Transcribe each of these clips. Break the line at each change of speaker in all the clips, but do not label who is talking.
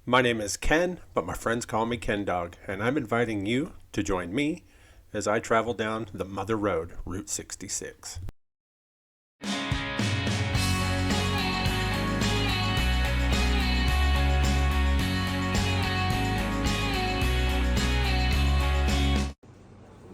My name is Ken, but my friends call me Ken Dog, and I'm inviting you to join me as I travel down the Mother Road, Route 66.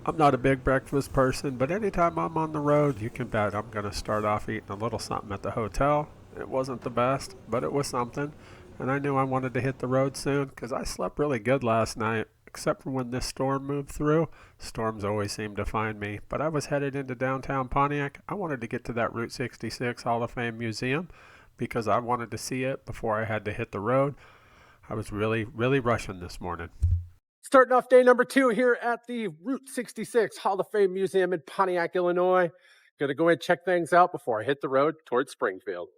I'm not a big breakfast person, but anytime I'm on the road, you can bet I'm going to start off eating a little something at the hotel. It wasn't the best, but it was something. And I knew I wanted to hit the road soon because I slept really good last night, except for when this storm moved through. Storms always seem to find me. But I was headed into downtown Pontiac. I wanted to get to that Route 66 Hall of Fame Museum because I wanted to see it before I had to hit the road. I was really rushing this morning. Starting off day number 2 here at the Route 66 Hall of Fame Museum in Pontiac, Illinois. Gonna go and check things out before I hit the road towards Springfield.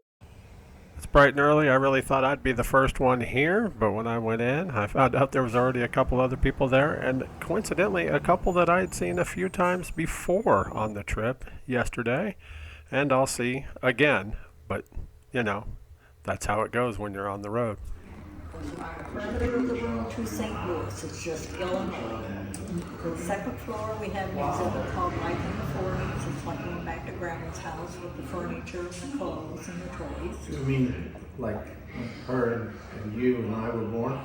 It's bright and early. I really thought I'd be the first one here, but when I went in, I found out there was already a couple other people there, and coincidentally, a couple that I had seen a few times before on the trip yesterday, and I'll see again. But, that's how it goes when you're on the road.
Perimeter of the room to St. Louis, it's just Illinois. The second floor, we have an exhibit called Life in the 40s. It's like going back to Grandma's house with the furniture and the clothes and the toys.
You mean like her and you and I were born?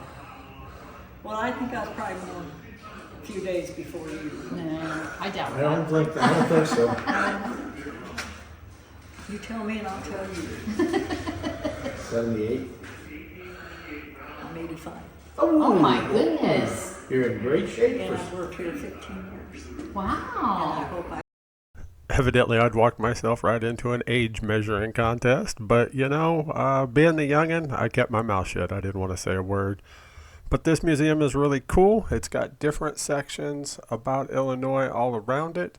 Well, I think I was probably born a few days before you.
No, I doubt
I don't think so.
You tell me and I'll tell you.
78.
I'm 85.
Oh my goodness.
You're in great shape.
And I've worked here 15 years. And I
Wow.
hope I
Evidently, I'd walked myself right into an age measuring contest, but being the youngin', I kept my mouth shut. I didn't want to say a word. But this museum is really cool. It's got different sections about Illinois all around it.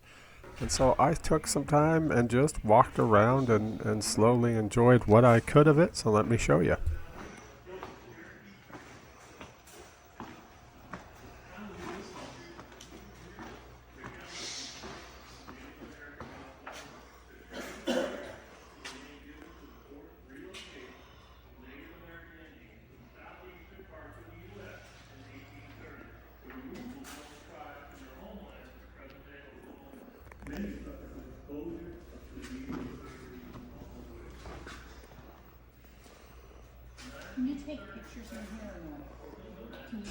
And so I took some time and just walked around and slowly enjoyed what I could of it. So let me show you.
Can you take pictures in here or no? Can you?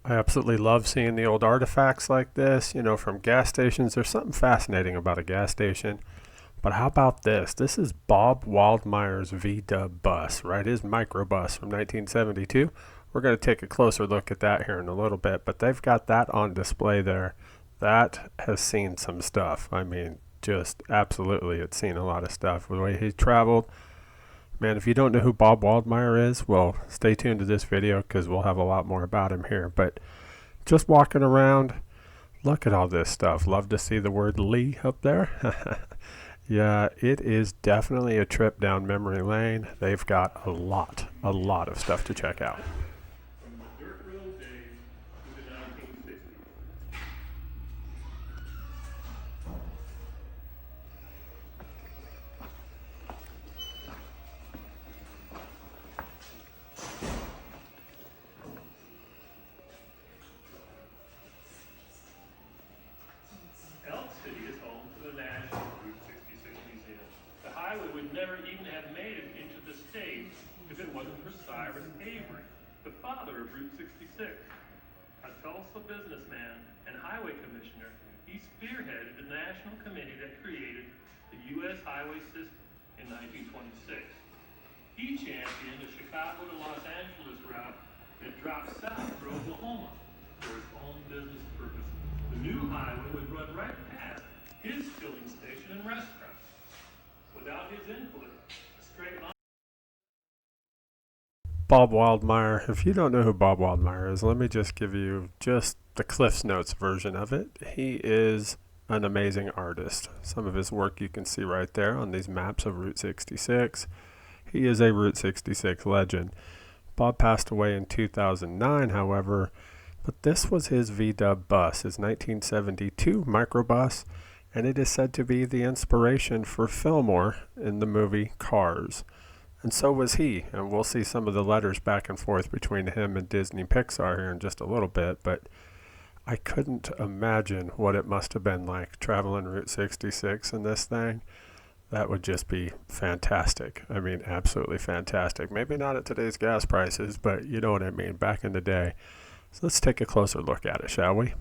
I absolutely love seeing the old artifacts like this, from gas stations. There's something fascinating about a gas station. But how about this? This is Bob Waldmeier's V-Dub bus, right? His microbus from 1972. We're going to take a closer look at that here in a little bit, but they've got that on display there. That has seen some stuff. I mean, just absolutely, it's seen a lot of stuff. The way he traveled. Man, if you don't know who Bob Waldmeier is, well, stay tuned to this video because we'll have a lot more about him here. But just walking around, look at all this stuff. Love to see the word Lee up there. Yeah, it is definitely a trip down memory lane. They've got a lot of stuff to check out.
From the dirt road days to the 1960s. Elk City is home to the National Route 66 Museum. The highway would never even have made it into the state if it wasn't for Cyrus Avery, the father of Route 66. A Tulsa businessman and highway commissioner, he spearheaded the national committee that created the U.S. highway system in 1926. He championed the Chicago to Los Angeles route that dropped south for Oklahoma for his own business purposes. The new highway would run right past his filling station and restaurant. Without his input, a straight line.
Bob Waldmeier. If you don't know who Bob Waldmeier is, let me just give you just the Cliff's Notes version of it. He is an amazing artist. Some of his work you can see right there on these maps of Route 66. He is a Route 66 legend. Bob passed away in 2009, however, but this was his V-Dub bus, his 1972 microbus, and it is said to be the inspiration for Fillmore in the movie Cars. And so was he, and we'll see some of the letters back and forth between him and Disney Pixar here in just a little bit, but I couldn't imagine what it must have been like traveling Route 66 in this thing. That would just be fantastic. I mean, absolutely fantastic. Maybe not at today's gas prices, but you know what I mean, back in the day. So let's take a closer look at it, shall we?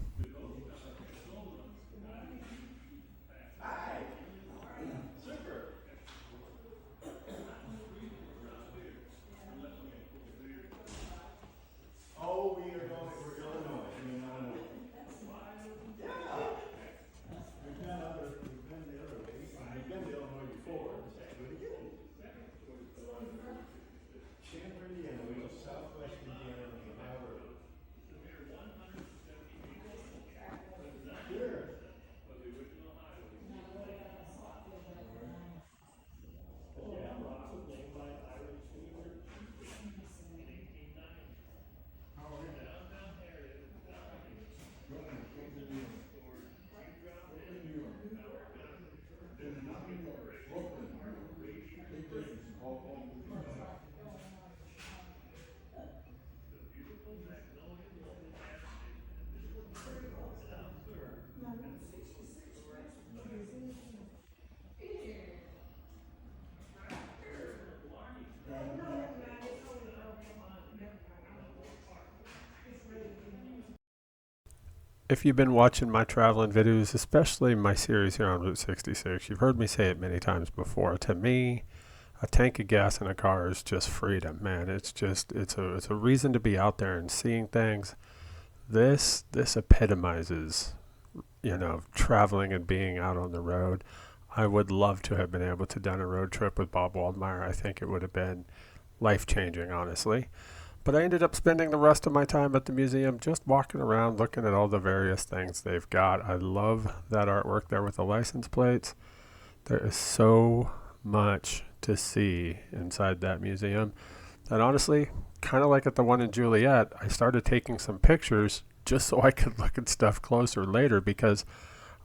If you've been watching my traveling videos, especially my series here on Route 66, you've heard me say it many times before. To me, a tank of gas in a car is just freedom, man. It's a reason to be out there and seeing things. This epitomizes, traveling and being out on the road. I would love to have been able to done a road trip with Bob Waldmeyer. I think it would have been life-changing, honestly. But I ended up spending the rest of my time at the museum just walking around, looking at all the various things they've got. I love that artwork there with the license plates. There is so much to see inside that museum that honestly, kind of like at the one in Juliet, I started taking some pictures just so I could look at stuff closer later because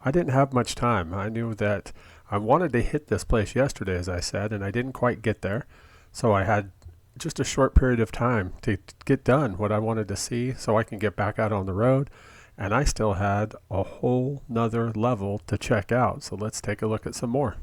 I didn't have much time. I knew that I wanted to hit this place yesterday, as I said, and I didn't quite get there. So I had just a short period of time to get done what I wanted to see so I can get back out on the road. And I still had a whole nother level to check out. So let's take a look at some more.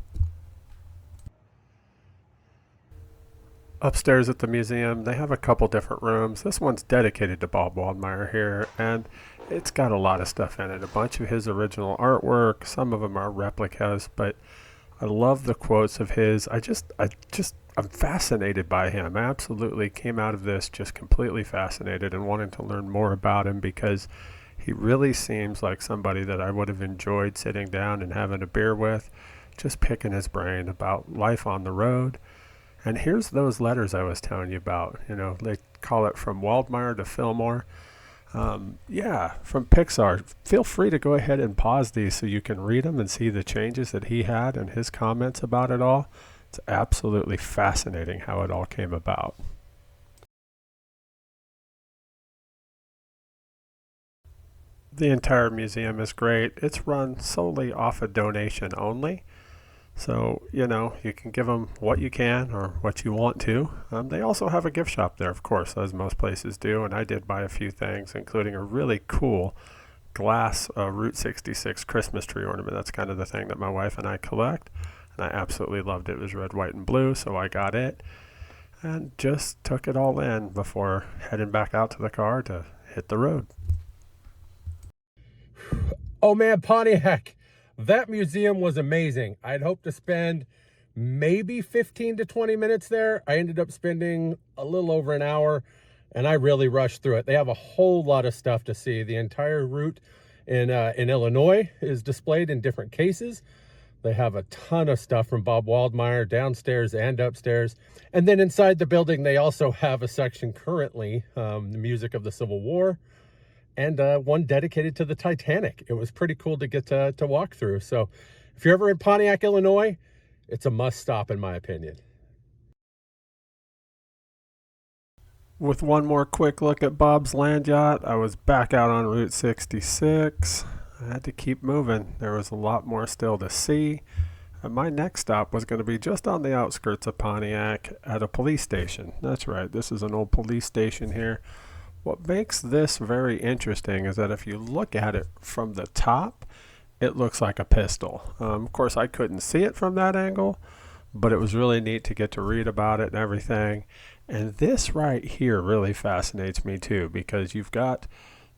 Upstairs at the museum, they have a couple different rooms. This one's dedicated to Bob Waldmeyer here, and it's got a lot of stuff in it. A bunch of his original artwork. Some of them are replicas, but I love the quotes of his. I'm fascinated by him. I absolutely came out of this just completely fascinated and wanting to learn more about him because he really seems like somebody that I would have enjoyed sitting down and having a beer with, just picking his brain about life on the road. And here's those letters I was telling you about. They call it From Waldmeyer to Fillmore. From Pixar. Feel free to go ahead and pause these so you can read them and see the changes that he had and his comments about it all. It's absolutely fascinating how it all came about. The entire museum is great. It's run solely off a donation only. So, you can give them what you can or what you want to. They also have a gift shop there, of course, as most places do. And I did buy a few things, including a really cool glass Route 66 Christmas tree ornament. That's kind of the thing that my wife and I collect. And I absolutely loved it. It was red, white, and blue, so I got it. And just took it all in before heading back out to the car to hit the road.
Oh man, Pontiac. That museum was amazing. I'd hoped to spend maybe 15 to 20 minutes there. I ended up spending a little over an hour, and I really rushed through it. They have a whole lot of stuff to see. The entire route in Illinois is displayed in different cases. They have a ton of stuff from Bob Waldmeyer downstairs and upstairs. And then inside the building, they also have a section currently, the music of the Civil War, and one dedicated to the Titanic. It was pretty cool to get to walk through. So if you're ever in Pontiac, Illinois, it's a must stop in my opinion.
With one more quick look at Bob's land yacht, I was back out on Route 66. I had to keep moving. There was a lot more still to see. And my next stop was going to be just on the outskirts of Pontiac at a police station. That's right, this is an old police station here. What makes this very interesting is that if you look at it from the top, it looks like a pistol. Of course, I couldn't see it from that angle, but it was really neat to get to read about it and everything. And this right here really fascinates me too, because you've got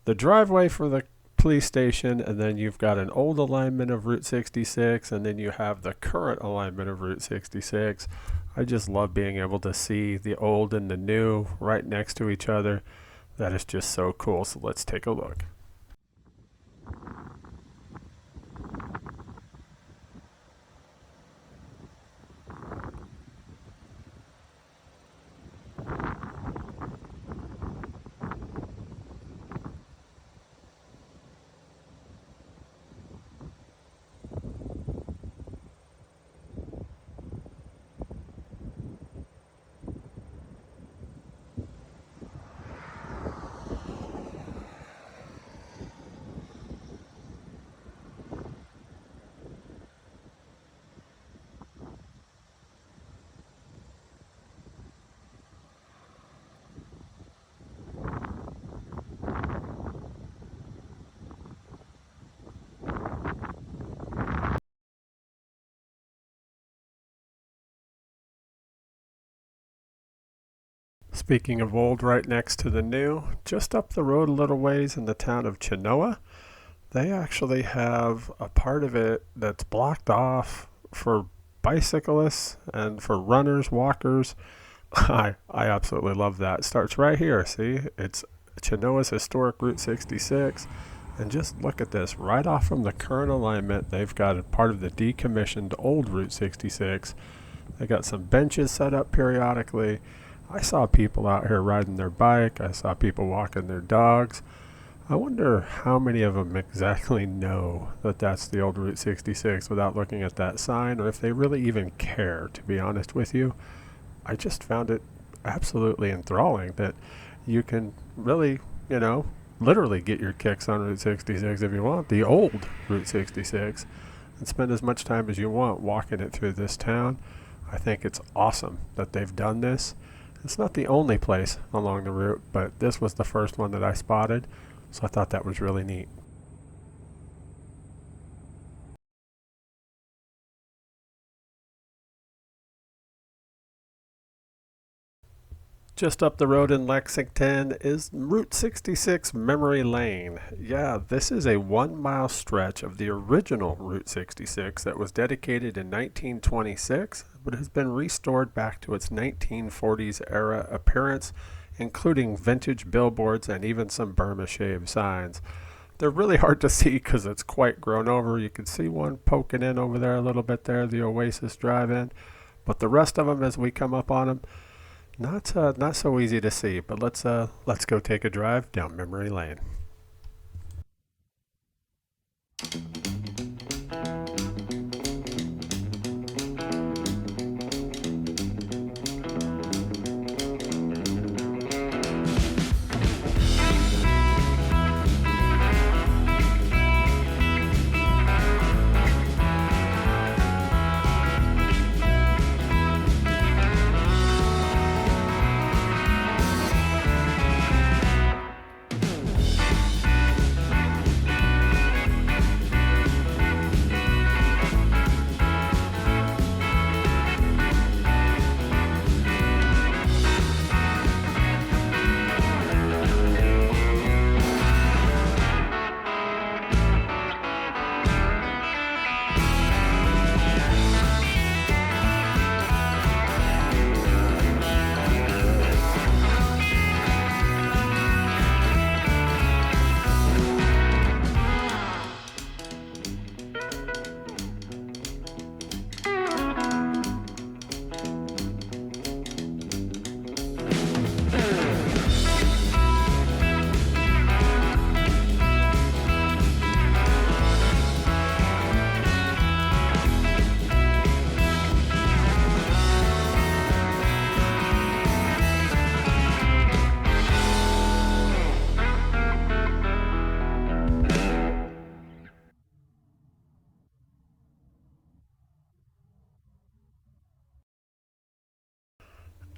the driveway for the police station, and then you've got an old alignment of Route 66, and then you have the current alignment of Route 66. I just love being able to see the old and the new right next to each other. That is just so cool. So let's take a look. Speaking of old, right next to the new, just up the road a little ways in the town of Chenoa, they actually have a part of it that's blocked off for bicyclists and for runners, walkers. I absolutely love that. It starts right here. See, it's Chenoa's historic Route 66. And just look at this. Right off from the current alignment, they've got a part of the decommissioned old Route 66. They got some benches set up periodically. I saw people out here riding their bike. I saw people walking their dogs. I wonder how many of them exactly know that that's the old Route 66 without looking at that sign, or if they really even care, to be honest with you. I just found it absolutely enthralling that you can really, literally get your kicks on Route 66 if you want, the old Route 66, and spend as much time as you want walking it through this town. I think it's awesome that they've done this. It's not the only place along the route, but this was the first one that I spotted, so I thought that was really neat. Just up the road in Lexington is Route 66 Memory Lane. Yeah, this is a 1-mile stretch of the original Route 66 that was dedicated in 1926, but has been restored back to its 1940s era appearance, including vintage billboards and even some Burma-shaped signs. They're really hard to see because it's quite grown over. You can see one poking in over there a little bit there, the Oasis Drive-In, but the rest of them, as we come up on them, not so easy to see. But let's go take a drive down memory lane.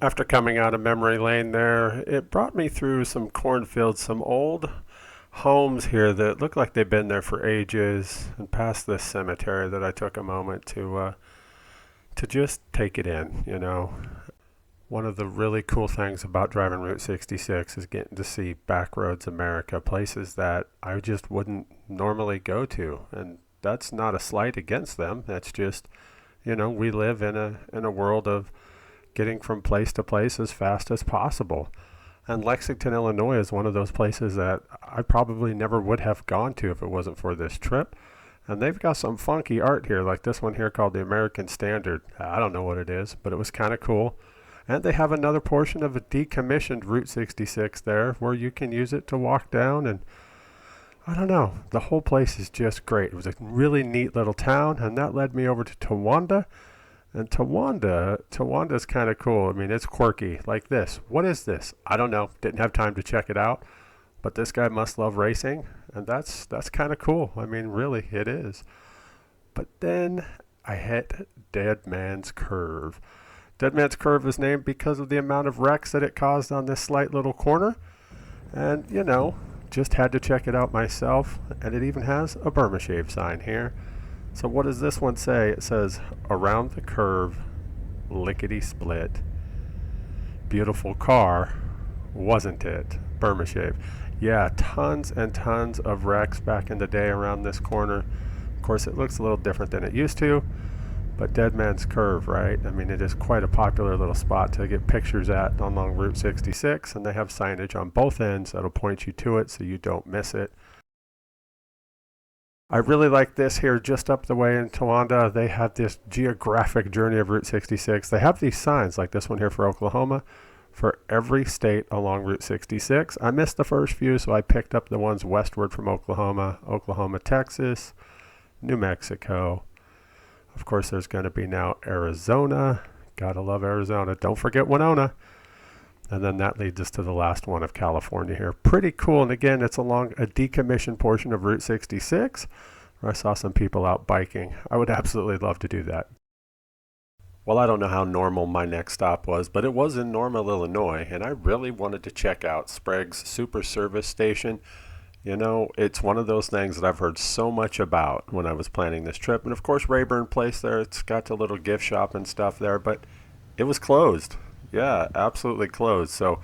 After coming out of memory lane there, it brought me through some cornfields, some old homes here that look like they've been there for ages, and past this cemetery that I took a moment to just take it in, you know. One of the really cool things about driving Route 66 is getting to see Backroads America, places that I just wouldn't normally go to. And that's not a slight against them. That's just, you know, we live in a world of getting from place to place as fast as possible. And Lexington, Illinois is one of those places that I probably never would have gone to if it wasn't for this trip. And they've got some funky art here, like this one here called the American Standard. I don't know what it is, but it was kind of cool. And they have another portion of a decommissioned Route 66 there where you can use it to walk down. And I don't know, the whole place is just great. It was a really neat little town, and that led me over to Towanda. And Towanda is kind of cool. I mean, it's quirky, like this. What is this? I don't know. Didn't have time to check it out. But this guy must love racing, and that's kind of cool. I mean, really, it is. But then I hit Dead Man's Curve. Dead Man's Curve is named because of the amount of wrecks that it caused on this slight little corner. And, you know, just had to check it out myself. And it even has a Burma Shave sign here. So what does this one say? It says, around the curve, lickety split. Beautiful car, wasn't it? Burma Shave. Yeah, tons and tons of wrecks back in the day around this corner. Of course, it looks a little different than it used to. But Dead Man's Curve, right? I mean, it is quite a popular little spot to get pictures at along Route 66, and they have signage on both ends that'll point you to it so you don't miss it. I really like this here just up the way in Towanda. They have this geographic journey of Route 66. They have these signs like this one here for Oklahoma for every state along Route 66. I missed the first few, so I picked up the ones westward from Oklahoma, Texas, New Mexico. Of course, there's going to be now Arizona. Gotta love Arizona. Don't forget Winona. And then that leads us to the last one of California here. Pretty cool. And again, it's along a decommissioned portion of Route 66 where I saw some people out biking. I would absolutely love to do that. Well, I don't know how normal my next stop was, but it was in Normal, Illinois, and I really wanted to check out Sprague's Super Service Station. You know, it's one of those things that I've heard so much about when I was planning this trip. And of course, Ryburn Place there, it's got a little gift shop and stuff there, but it was closed. Yeah, absolutely closed. So,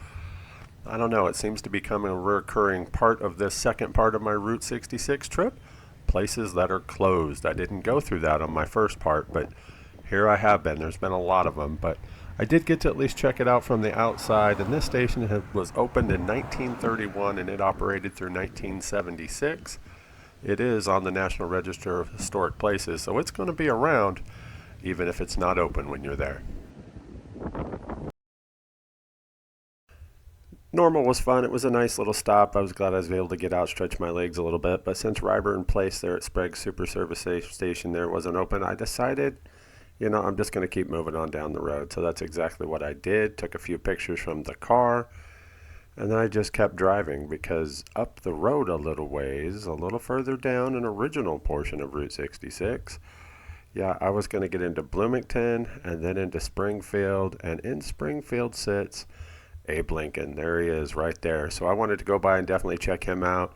I don't know, it seems to be becoming a recurring part of this second part of my Route 66 trip. Places that are closed. I didn't go through that on my first part, but here I have been. There's been a lot of them, but I did get to at least check it out from the outside, and this station was opened in 1931 and it operated through 1976. It is on the National Register of Historic Places, so it's going to be around even if it's not open when you're there. Normal was fun. It was a nice little stop. I was glad I was able to get out, stretch my legs a little bit, but since Ryburn Place there at Sprague Super Service Station there wasn't open, I decided, you know, I'm just going to keep moving on down the road. So that's exactly what I did. Took a few pictures from the car, and then I just kept driving because up the road a little ways, a little further down an original portion of Route 66, yeah, I was going to get into Bloomington and then into Springfield, and in Springfield sits Abe Lincoln. There he is right there. So I wanted to go by and definitely check him out,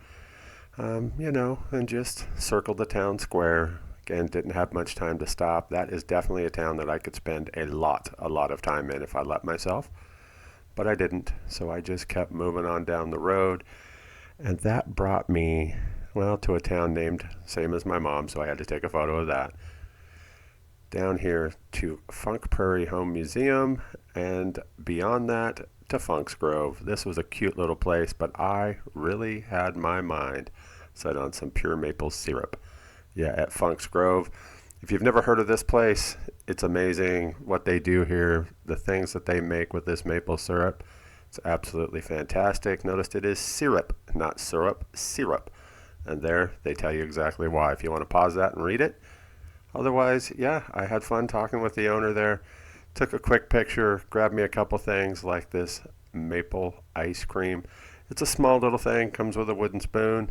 you know, and just circle the town square. Again, didn't have much time to stop. That is definitely a town that I could spend a lot of time in if I let myself. But I didn't. So I just kept moving on down the road. And that brought me, well, to a town named, same as my mom, so I had to take a photo of that. Down here to Funk Prairie Home Museum, and beyond that to Funk's Grove. This was a cute little place, but I really had my mind set on some pure maple syrup. Yeah, at Funk's Grove. If you've never heard of this place, it's amazing what they do here. The things that they make with this maple syrup, it's absolutely fantastic. Notice it is syrup, not syrup, syrup. And there, they tell you exactly why if you want to pause that and read it. Otherwise, yeah, I had fun talking with the owner there. Took a quick picture, grabbed me a couple things like this maple ice cream. It's a small little thing, comes with a wooden spoon.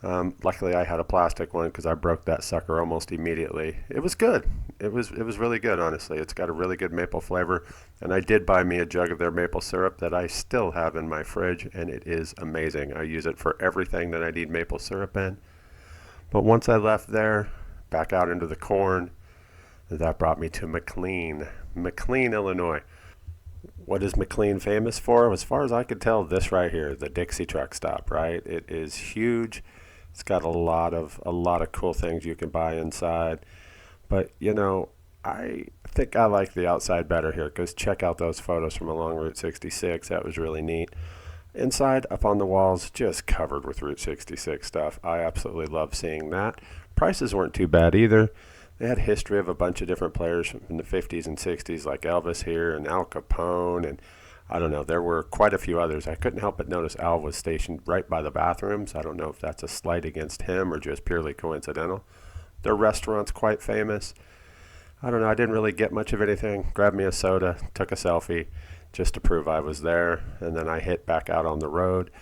Luckily, I had a plastic one because I broke that sucker almost immediately. It was good.
it was really good, honestly. It's got a really good maple flavor, and I did buy me a jug of their maple syrup that I still have in my fridge, and it is amazing. I use it for everything that I need maple syrup in. But once I left there, back out into the corn, that brought me to McLean, Illinois. What is McLean famous for? As far as I could tell, this right here, the Dixie Truck Stop, right? It is huge. It's got a lot of cool things you can buy inside. But, you know, I think I like the outside better here, because check out those photos from along Route 66. That was really neat. Inside, up on the walls, just covered with Route 66 stuff. I absolutely love seeing that. Prices weren't too bad either. They had history of a bunch of different players in the 50s and 60s, like Elvis here and Al Capone, and I don't know, there were quite a few others. I couldn't help but notice Al was stationed right by the bathrooms. I don't know if that's a slight against him or just purely coincidental. Their restaurant's quite famous. I don't know, I didn't really get much of anything. Grabbed me a soda, took a selfie just to prove I was there, and then I hit back out on the road.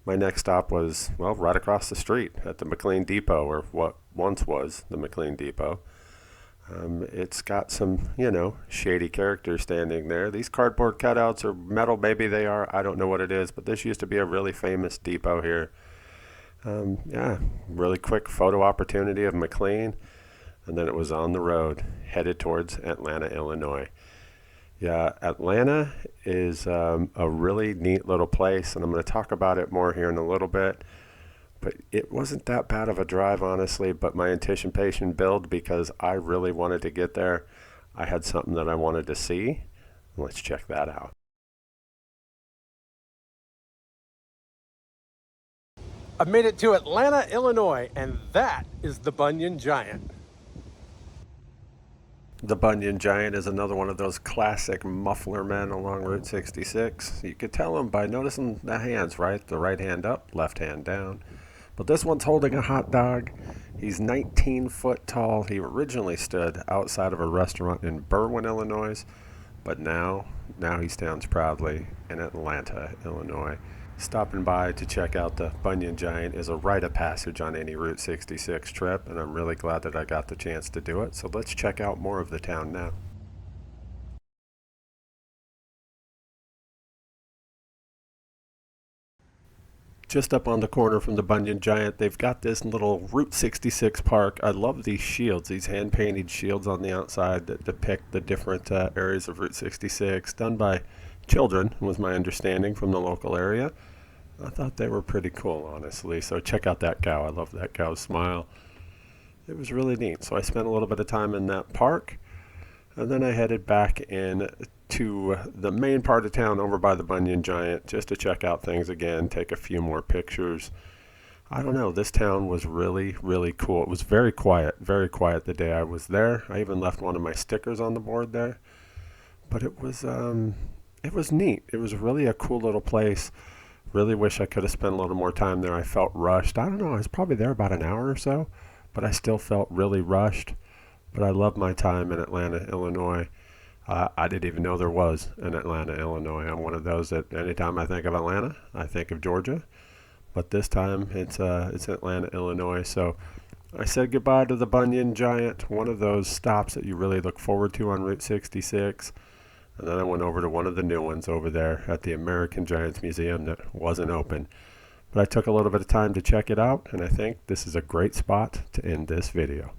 My next stop was, well, right across the street at the McLean Depot, or what once was the McLean Depot. It's got some, you know, shady characters standing there. These cardboard cutouts are metal, maybe they are. I don't know what it is, but this used to be a really famous depot here. Yeah, really quick photo opportunity of McLean, and then it was on the road, headed towards Atlanta, Illinois. Yeah, Atlanta is a really neat little place, and I'm going to talk about it more here in a little bit. But it wasn't that bad of a drive, honestly, but my anticipation built because I really wanted to get there. I had something that I wanted to see. Let's check that out.
I made it to Atlanta, Illinois, and that is the Bunyon Giant.
The Bunyon Giant is another one of those classic muffler men along Route 66. You could tell them by noticing the hands, right? The right hand up, left hand down. But this one's holding a hot dog. He's 19 foot tall. He originally stood outside of a restaurant in Berwyn, Illinois, but now he stands proudly in Atlanta, Illinois. Stopping by to check out the Bunyon Giant is a rite of passage on any Route 66 trip, and I'm really glad that I got the chance to do it. So let's check out more of the town now. Just up on the corner from the Bunyon Giant, they've got this little Route 66 park. I love these shields, these hand-painted shields on the outside that depict the different areas of Route 66, done by children, was my understanding, from the local area. I thought they were pretty cool, honestly. So check out that cow. I love that cow's smile. It was really neat. So I spent a little bit of time in that park, and then I headed back in to the main part of town over by the Bunyon Giant just to check out things again, take a few more pictures. I don't know, this town was really, really cool. It was very quiet the day I was there. I even left one of my stickers on the board there. But it was neat. It was really a cool little place. Really wish I could have spent a little more time there. I felt rushed. I don't know, I was probably there about an hour or so, but I still felt really rushed. But I love my time in Atlanta, Illinois. I didn't even know there was an Atlanta, Illinois. I'm one of those that anytime I think of Atlanta, I think of Georgia. But this time it's Atlanta, Illinois. So I said goodbye to the Bunyon Giant, one of those stops that you really look forward to on Route 66. And then I went over to one of the new ones over there at the American Giants Museum that wasn't open. But I took a little bit of time to check it out, and I think this is a great spot to end this video.